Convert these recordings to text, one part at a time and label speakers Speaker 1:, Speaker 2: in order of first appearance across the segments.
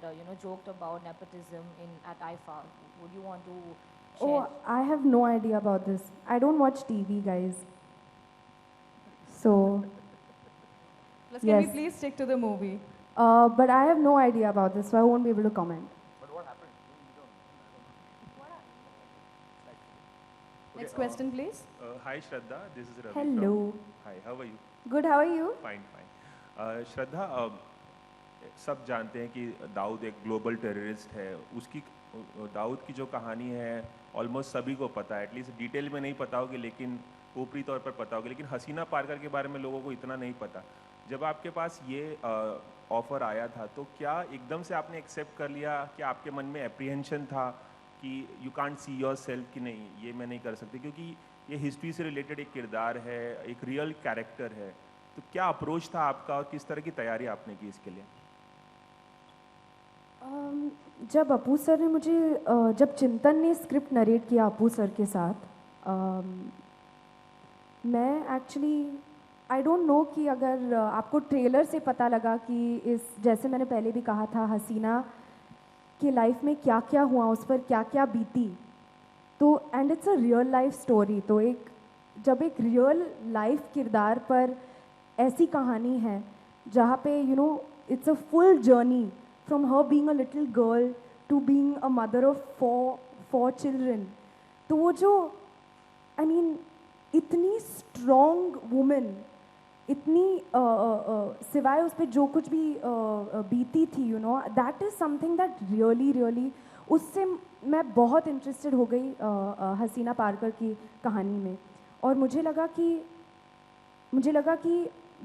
Speaker 1: and joked about nepotism in at IFA. Would you want to share?
Speaker 2: Oh, I have no idea about this. I don't watch TV, guys. So,
Speaker 3: Plus, can we
Speaker 2: yes.
Speaker 3: please stick to the movie?
Speaker 2: But I have no idea about this, so I won't be able to comment.
Speaker 4: But what happened?
Speaker 3: Next question, please.
Speaker 5: Hi Shraddha, this is Ravi.
Speaker 2: Hello.
Speaker 5: Hi, how are you?
Speaker 2: Good, how are you?
Speaker 5: Fine, fine. श्रद्धा, सब जानते हैं कि दाऊद एक global terrorist है. उसकी दाऊद की जो कहानी है ऑलमोस्ट सभी को पता है, एटलीस्ट डिटेल में नहीं पता होगी लेकिन ऊपरी तौर पर पता होगी. लेकिन हसीना पारकर के बारे में लोगों को इतना नहीं पता. जब आपके पास ये ऑफ़र आया था तो क्या एकदम से आपने एक्सेप्ट कर लिया कि आपके मन में एप्रीहेंशन था कि you can't see your self कि नहीं ये मैं नहीं कर सकती, क्योंकि ये हिस्ट्री से रिलेटेड एक किरदार है, एक रियल कैरेक्टर है. तो क्या अप्रोच था आपका और किस तरह की तैयारी आपने की इसके लिए?
Speaker 2: जब अपू सर ने मुझे जब चिंतन ने स्क्रिप्ट नरेट किया अपू सर के साथ, मैं एक्चुअली आई डोंट नो कि अगर आपको ट्रेलर से पता लगा कि इस जैसे मैंने पहले भी कहा था हसीना कि लाइफ में क्या क्या हुआ, उस पर क्या क्या बीती, तो and it's a real life story. तो जब एक रियल लाइफ किरदार पर ऐसी कहानी है जहाँ पे it's a full journey from her being a little girl to being a mother of four children. तो वो जो आई मीन इतनी स्ट्रॉन्ग वुमेन, इतनी सिवाय उस पर जो कुछ भी बीती थी, that is something that really उससे मैं बहुत इंटरेस्टेड हो गई हसीना पारकर की कहानी में. और मुझे लगा कि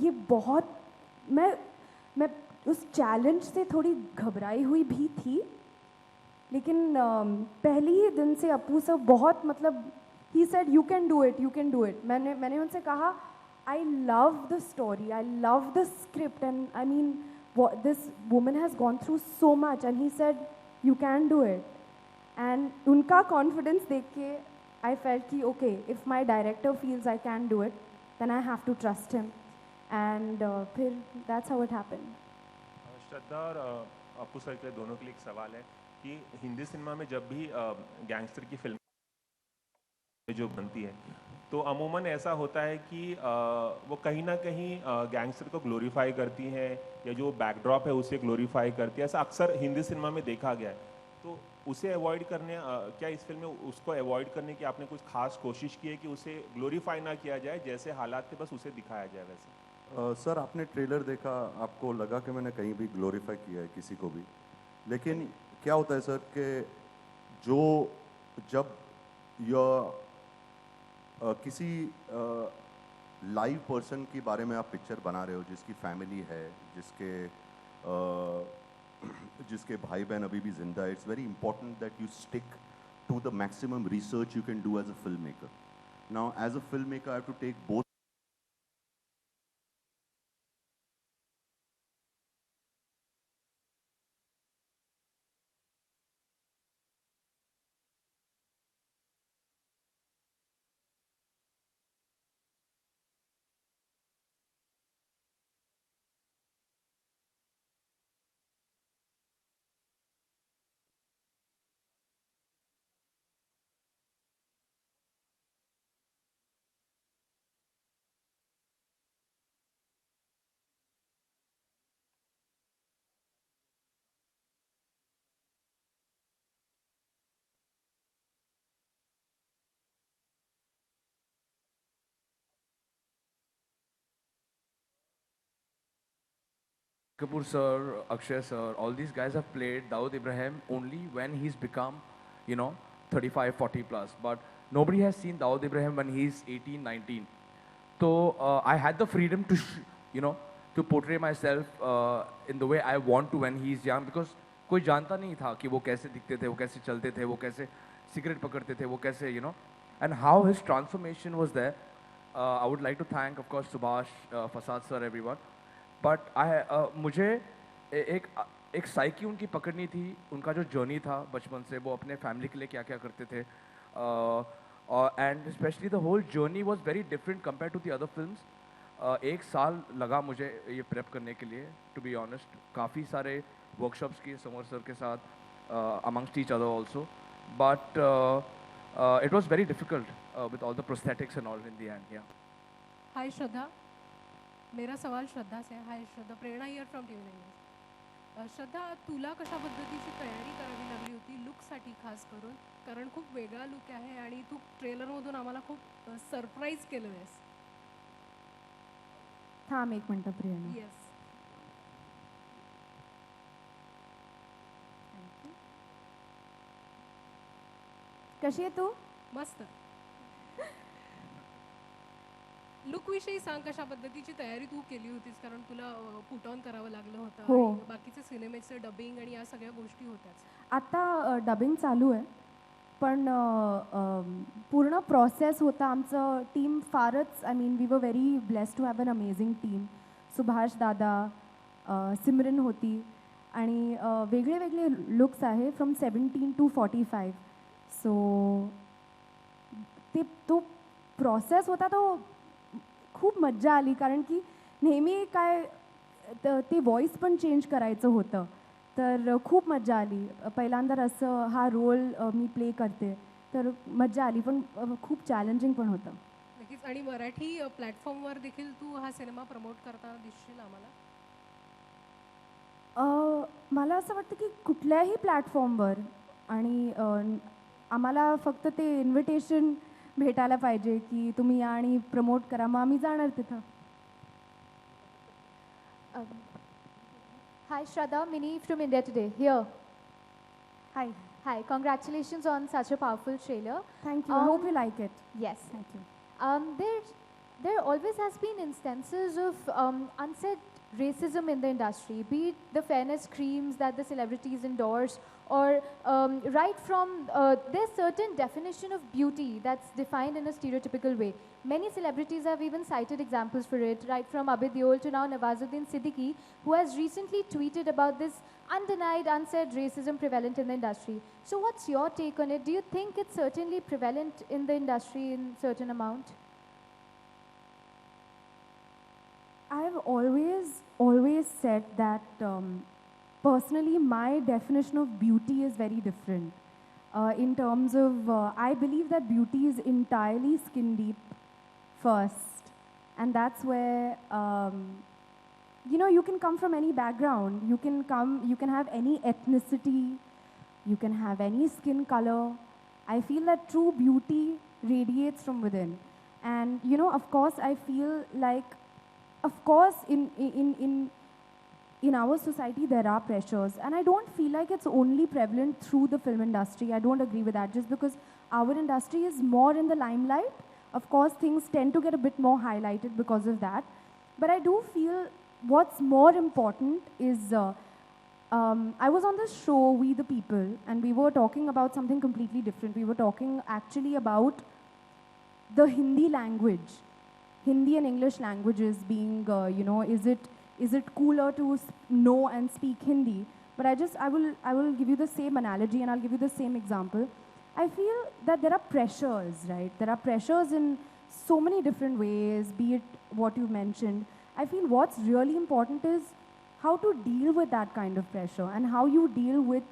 Speaker 2: ये बहुत मैं उस चैलेंज से थोड़ी घबराई हुई भी थी, लेकिन पहले ही दिन से अपू सर बहुत मतलब he said you can do it. मैंने उनसे कहा I love the story, I love the script, and I mean, this woman has gone through so much, and he said, you can do it. And unka confidence dekh ke, I felt ki, okay, if my director feels I can do it, then I have to trust him. And that's how it happened.
Speaker 5: श्रद्धा और अपू sir के लिए दोनों के लिए एक सवाल है कि हिंदी सिनेमा में जब भी गैंगस्टर की फिल्म जो बनती है तो अमूमन ऐसा होता है कि वो कहीं ना कहीं गैंगस्टर को ग्लोरीफाई करती हैं या जो बैकड्रॉप है उसे ग्लोरीफाई करती है. ऐसा अक्सर हिंदी सिनेमा में देखा गया है. तो उसे अवॉइड करने क्या इस फिल्म में उसको अवॉइड करने की आपने कुछ खास कोशिश की है कि उसे ग्लोरीफाई ना किया जाए, जैसे हालात थे बस उसे दिखाया जाए वैसे?
Speaker 4: सर आपने ट्रेलर देखा, आपको लगा कि मैंने कहीं भी ग्लोरीफाई किया है किसी को भी, लेकिन क्या होता है सर कि जब यह किसी लाइव पर्सन के बारे में आप पिक्चर बना रहे हो जिसकी फैमिली है, जिसके भाई बहन अभी भी जिंदा है, it's very important that you stick to the maximum research you can do as a film maker. Now as a film maker I have to take both.
Speaker 6: Kapoor sir, Akshay sir, all these guys have played Dawood Ibrahim only when he's become, 35, 40 plus. But nobody has seen Dawood Ibrahim when he's 18, 19. So I had the freedom to portray myself in the way I want to when he's young, because कोई जानता नहीं था कि वो कैसे दिखते थे, वो कैसे चलते थे, वो कैसे सिगरेट पकड़ते थे, वो कैसे, and how his transformation was there. I would like to thank, of course, Subhash, Fasad sir, everyone. But मुझे एक साइकी उनकी पकड़नी थी, उनका जो जर्नी था बचपन से, वो अपने फैमिली के लिए क्या क्या करते थे, and specially the whole journey was very different compare to the other films. एक साल लगा मुझे ये प्रेप करने के लिए, टू बी ऑनेस्ट. काफ़ी सारे workshops किए समर सर के साथ amongst each other also. But it was very difficult with all the prosthetics and all in the end. Yeah.
Speaker 7: हाय श्रद्धा, मेरा सवाल श्रद्धा से है. हाय श्रद्धा, प्रेरणा हियर फ्रॉम टीव्ही नाईन. श्रद्धा, तुला कशा पद्धतीची तयारी करावी लागली होती लुकसाठी खास करून, कारण खूप वेगळा लुक आहे आणि तू ट्रेलरमधून आम्हाला खूप सरप्राईज केलं आहेस.
Speaker 2: थांब एक मिनटं प्रियंका.
Speaker 7: येस.
Speaker 2: कशी आहे तू?
Speaker 7: मस्त. लुक विषयी सांग, कशा पद्धतीची तयारी तू केली होतीस, कारण तुला पुट ऑन करावं लागलं होतं
Speaker 2: हो.
Speaker 7: आणि बाकीचे सिनेमेचं डबिंग आणि या सगळ्या गोष्टी होत्याच.
Speaker 2: आता डबिंग चालू आहे, पण पूर्ण प्रोसेस होता. आमचं टीम फारच, I mean we were very blessed to have an amazing team. Subhash दादा, सिमरन होती आणि वेगळे वेगळे लुक्स आहे फ्रॉम 17 to 45. सो तो प्रोसेस होता, तो खूप मज्जा आली, कारण की नेहमी काय ते व्हॉइस पण चेंज करायचं होतं, तर खूप मज्जा आली. पहिल्यांदा असं हा रोल मी प्ले करते, तर मज्जा आली, पण खूप चॅलेंजिंग पण होतं.
Speaker 7: नक्कीच. आणि मराठी प्लॅटफॉर्मवर देखील तू हा सिनेमा प्रमोट करताना दिसशील आम्हाला.
Speaker 2: मला असं वाटतं की कुठल्याही प्लॅटफॉर्मवर, आणि आम्हाला फक्त ते इन्व्हिटेशन भेटायला पाहिजे की तुम्ही या आणि प्रमोट करा, मग आम्ही जाणार तिथं.
Speaker 1: Hi Shraddha, Mini from India Today. Here.
Speaker 2: Hi.
Speaker 1: Hi, congratulations on such a powerful trailer.
Speaker 2: Thank you. I hope you like it.
Speaker 1: Yes.
Speaker 2: Thank you.
Speaker 1: There always has been instances of unsaid racism in the industry, be it the fairness creams that the celebrities endorse, or right from there's certain definition of beauty that's defined in a stereotypical way. Many celebrities have even cited examples for it, right from Abid Deol to now Nawazuddin Siddiqui, who has recently tweeted about this undenied, unsaid racism prevalent in the industry. So what's your take on it? Do you think it's certainly prevalent in the industry in certain amount?
Speaker 2: I've always said that personally my definition of beauty is very different. In terms of, I believe that beauty is entirely skin deep first, and that's where you can come from any background, you can have any ethnicity, you can have any skin color. I feel that true beauty radiates from within, and of course I feel like, of course, in our society there are pressures, and I don't feel like it's only prevalent through the film industry. I don't agree with that. Just because our industry is more in the limelight, of course things tend to get a bit more highlighted because of that. But I do feel what's more important is, I was on this show, We the People, and we were talking about something completely different. We were talking actually about the Hindi language. Hindi and English languages being, is it cooler to know and speak Hindi? But I will give you the same analogy, and I'll give you the same example. I feel that there are pressures, right? There are pressures in so many different ways, be it what you mentioned. I feel what's really important is how to deal with that kind of pressure, and how you deal with,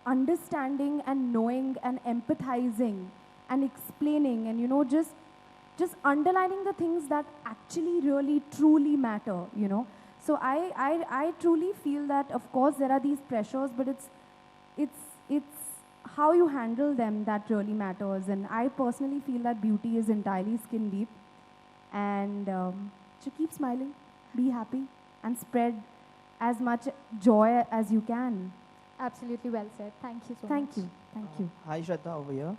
Speaker 2: understanding and knowing and empathizing and explaining, and just underlining the things that actually really truly matter. So I truly feel that of course there are these pressures, but it's how you handle them that really matters. And I personally feel that beauty is entirely skin deep, and to keep smiling, be happy, and spread as much joy as you can.
Speaker 1: Absolutely well said. Thank you so
Speaker 2: Thank
Speaker 1: much.
Speaker 2: you. Thank you.
Speaker 8: Hi Shraddha, over here.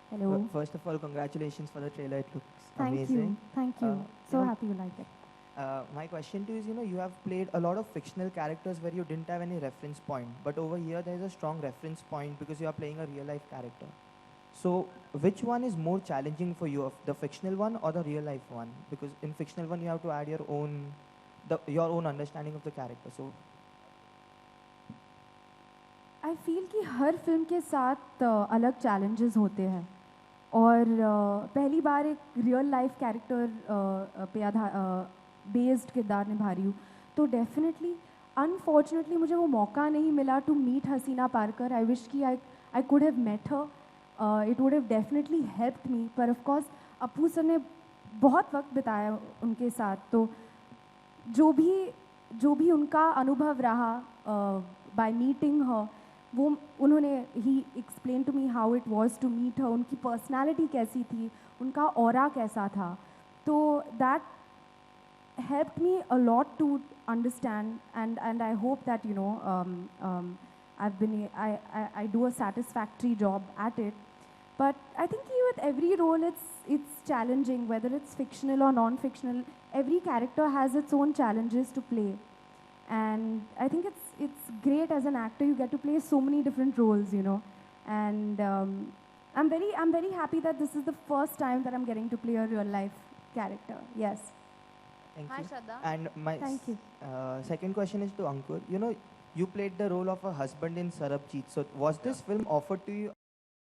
Speaker 2: Hello.
Speaker 8: First of all, congratulations for the trailer. It looks
Speaker 2: Thank
Speaker 8: amazing.
Speaker 2: you. Thank you. So
Speaker 8: you know,
Speaker 2: happy you like it.
Speaker 8: My question to you is, you have played a lot of fictional characters where you didn't have any reference point, but over here there is a strong reference point because you are playing a real life character. So which one is more challenging for you, the fictional one or the real life one? Because in fictional one you have to add your own understanding of the character. So
Speaker 2: I feel कि हर film के साथ अलग challenges होते हैं, और पहली बार एक real life character पे बेस्ड किरदार निभा रही हूँ, तो डेफिनेटली अनफॉर्चुनेटली मुझे वो मौका नहीं मिला to meet Hasina Parkar. I wish कि I could have met her. It would have definitely helped me. पर ऑफ कोर्स अपू सर ने बहुत वक्त बिताया उनके साथ, तो जो भी उनका अनुभव रहा बाय मीटिंग हर, वो उन्होंने ही explain to me how it was to meet her. उनकी पर्सनालिटी कैसी थी, उनका ऑरा कैसा था, तो that helped me a lot to understand, and I hope that I do a satisfactory job at it. But I think with every role it's challenging, whether it's fictional or non-fictional. Every character has its own challenges to play, and I think it's great as an actor. You get to play so many different roles, and I'm very happy that this is the first time that I'm getting to play a real life character. Yes.
Speaker 8: Thank
Speaker 1: Hi,
Speaker 8: you.
Speaker 1: Shraddha.
Speaker 8: And my
Speaker 2: Thank you.
Speaker 8: second question is to Ankur. You played the role of a husband in Sarabjit. So was this film offered to you